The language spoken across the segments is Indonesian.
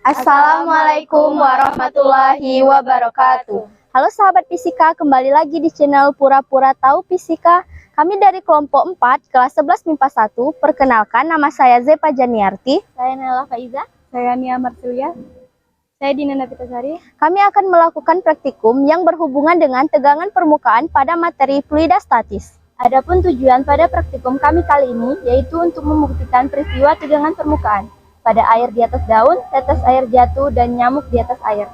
Assalamualaikum warahmatullahi wabarakatuh. Halo sahabat fisika, kembali lagi di channel Pura-Pura Tahu Fisika. Kami dari kelompok 4 kelas 11 MIPA 1. Perkenalkan, nama saya Zepa Janiarti. Saya Nela Faiza. Saya Nia Marsilia. Saya Dina Nafitasari. Kami akan melakukan praktikum yang berhubungan dengan tegangan permukaan pada materi fluida statis. Adapun tujuan pada praktikum kami kali ini yaitu untuk membuktikan peristiwa tegangan permukaan pada air di atas daun, tetes air jatuh, dan nyamuk di atas air.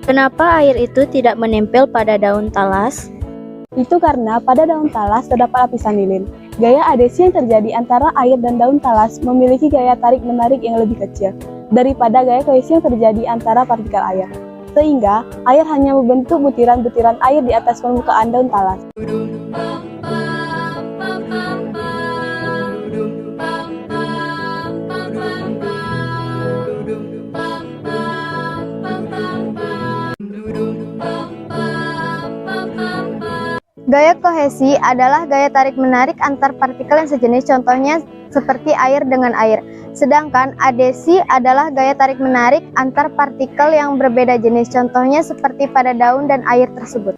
Kenapa air itu tidak menempel pada daun talas? Itu karena pada daun talas terdapat lapisan lilin. Gaya adhesi yang terjadi antara air dan daun talas memiliki gaya tarik-menarik yang lebih kecil daripada gaya kohesi yang terjadi antara partikel air. Sehingga, air hanya membentuk butiran-butiran air di atas permukaan daun talas. Gaya kohesi adalah gaya tarik-menarik antar partikel yang sejenis, contohnya seperti air dengan air. Sedangkan adhesi adalah gaya tarik-menarik antar partikel yang berbeda jenis, contohnya seperti pada daun dan air tersebut.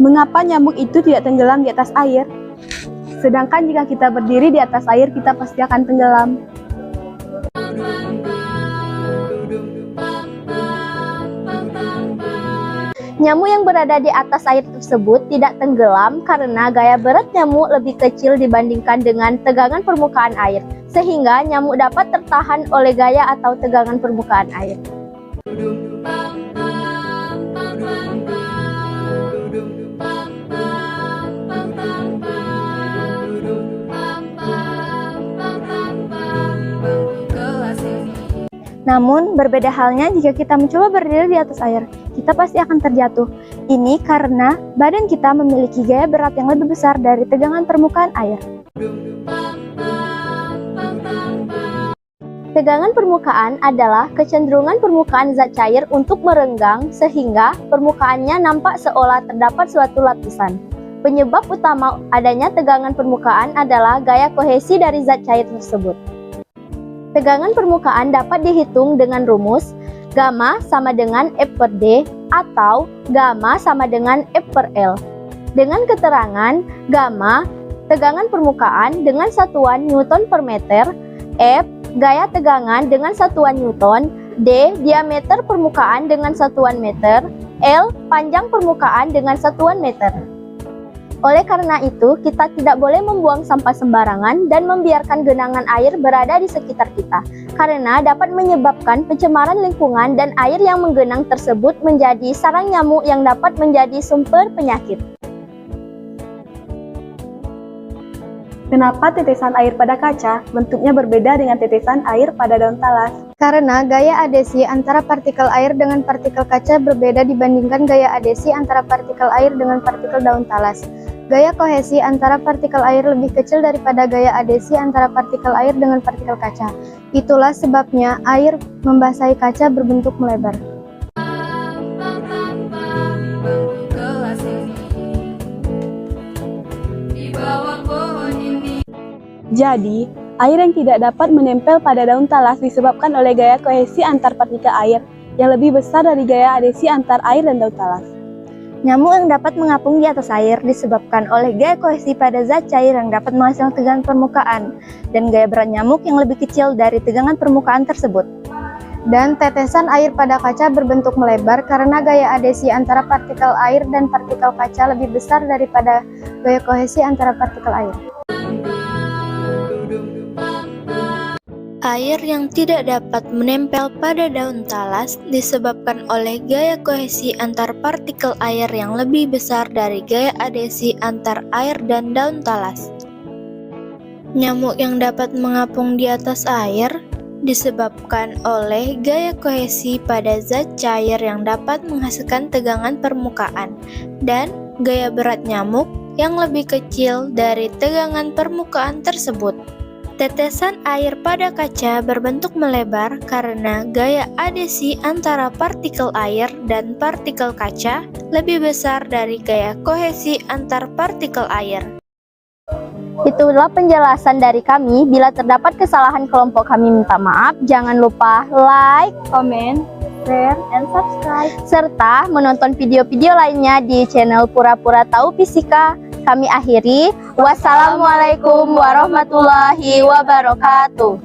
Mengapa nyamuk itu tidak tenggelam di atas air? Sedangkan jika kita berdiri di atas air, kita pasti akan tenggelam. Nyamuk yang berada di atas air tersebut tidak tenggelam karena gaya berat nyamuk lebih kecil dibandingkan dengan tegangan permukaan air, sehingga nyamuk dapat tertahan oleh gaya atau tegangan permukaan air. Namun, berbeda halnya jika kita mencoba berdiri di atas air, kita pasti akan terjatuh. Ini karena badan kita memiliki gaya berat yang lebih besar dari tegangan permukaan air. Tegangan permukaan adalah kecenderungan permukaan zat cair untuk merenggang sehingga permukaannya nampak seolah terdapat suatu lapisan. Penyebab utama adanya tegangan permukaan adalah gaya kohesi dari zat cair tersebut. Tegangan permukaan dapat dihitung dengan rumus gamma sama dengan F per D atau gamma sama dengan F per L. Dengan keterangan gamma, tegangan permukaan dengan satuan Newton per meter, F, gaya tegangan dengan satuan Newton, D, diameter permukaan dengan satuan meter, L, panjang permukaan dengan satuan meter. Oleh karena itu, kita tidak boleh membuang sampah sembarangan dan membiarkan genangan air berada di sekitar kita, karena dapat menyebabkan pencemaran lingkungan dan air yang menggenang tersebut menjadi sarang nyamuk yang dapat menjadi sumber penyakit. Kenapa tetesan air pada kaca bentuknya berbeda dengan tetesan air pada daun talas? Karena gaya adhesi antara partikel air dengan partikel kaca berbeda dibandingkan gaya adhesi antara partikel air dengan partikel daun talas. Gaya kohesi antara partikel air lebih kecil daripada gaya adhesi antara partikel air dengan partikel kaca. Itulah sebabnya air membasahi kaca berbentuk melebar. Jadi, air yang tidak dapat menempel pada daun talas disebabkan oleh gaya kohesi antar partikel air yang lebih besar dari gaya adhesi antar air dan daun talas. Nyamuk yang dapat mengapung di atas air disebabkan oleh gaya kohesi pada zat cair yang dapat menghasilkan tegangan permukaan dan gaya berat nyamuk yang lebih kecil dari tegangan permukaan tersebut. Dan tetesan air pada kaca berbentuk melebar karena gaya adhesi antara partikel air dan partikel kaca lebih besar daripada gaya kohesi antara partikel air. Air yang tidak dapat menempel pada daun talas disebabkan oleh gaya kohesi antar partikel air yang lebih besar dari gaya adhesi antar air dan daun talas. Nyamuk yang dapat mengapung di atas air disebabkan oleh gaya kohesi pada zat cair yang dapat menghasilkan tegangan permukaan dan gaya berat nyamuk yang lebih kecil dari tegangan permukaan tersebut. Tetesan air pada kaca berbentuk melebar karena gaya adesi antara partikel air dan partikel kaca lebih besar dari gaya kohesi antar partikel air. Itulah penjelasan dari kami. Bila terdapat kesalahan kelompok kami minta maaf. Jangan lupa like, Comment, share, and subscribe. serta menonton video-video lainnya di channel Pura-Pura Tahu Fisika. Kami akhiri. Wassalamualaikum warahmatullahi wabarakatuh.